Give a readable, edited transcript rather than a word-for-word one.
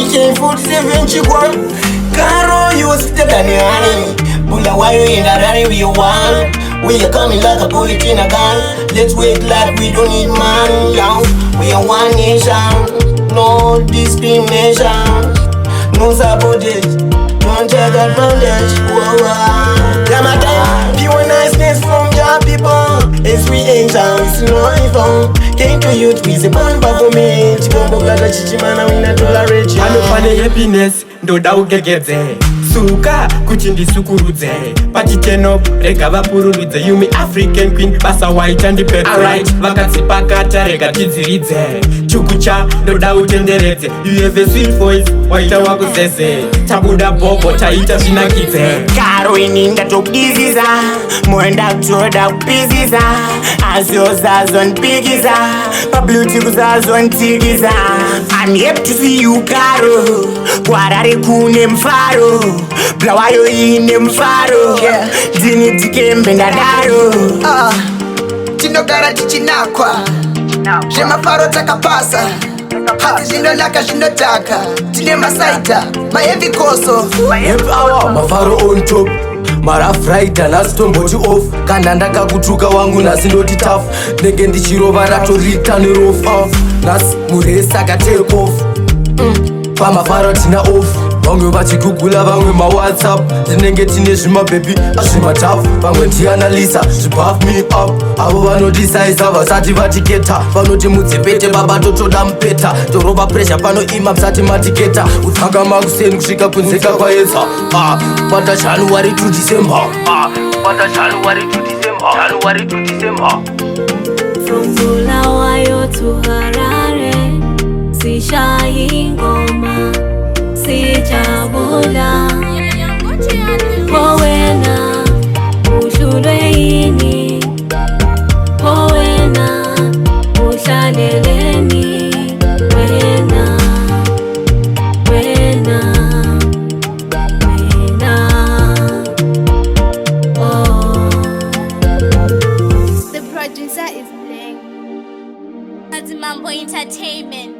DJ 47 chikwa Karo you step down here Bula why you in that rally we want We are coming like a bullet in a gun Let's wait like we don't need man yeah. We are one nation No discrimination No sabotage Don't take advantage Yeah my time Pure niceness from your people As we enter it's no evil Came to youth with a born performance Chibombo gata chichimana wina tolerate Ano pane happiness ndoda ugegedze Suka kuchindi sukurudze Pachiteno rega vapururudze You me African queen basa white and pepper Alright vakatsi pakata rega tidziridze Chukucha ndoda utenderedze You have a sweet voice waita wakuzeze Tabuda bobo taita zvinakidze Karo ininda tokudiziza Moenda kutoda kupiziza Aziozazo npigiza Pabluti kuzazo ntigiza I'm happy to see you Karo Kwarare kune mfaro Blawayo ine mfaro Dini dikembe ndadaro Tinogara tichinakwa Zvemafaro takapasa Hati zvinolaka zvinotaka Tine masaita, maheavy koso Hip hour, mafaro on top Maraf rider, nasi tomboti off Kana ndakakutuka wangu nasi ndoti tough Nenge ndichirova rato return rough Nasi muresa ka take off Pamafaro tina off Vamwe vachigugula vamwe mawhatsapp Tinenge tine zvimababy azvimatafu Vamwe tianalisa zvibuff me up Avo vanodisaiza vasati vatiketa Vanoti mudzepete baba totoda mupeta Torova pressure pano ima msati matiketa Utanga makuseni kusvika kunzeka kwaedza Pata January to December Pata January to December January to December From Bulawayo to Harare Sishayi ngoma Sijabula Powena Ushulweini Powena Ushaleleni Wena Wena Wena Oh The producer is Bling Azimambo Entertainment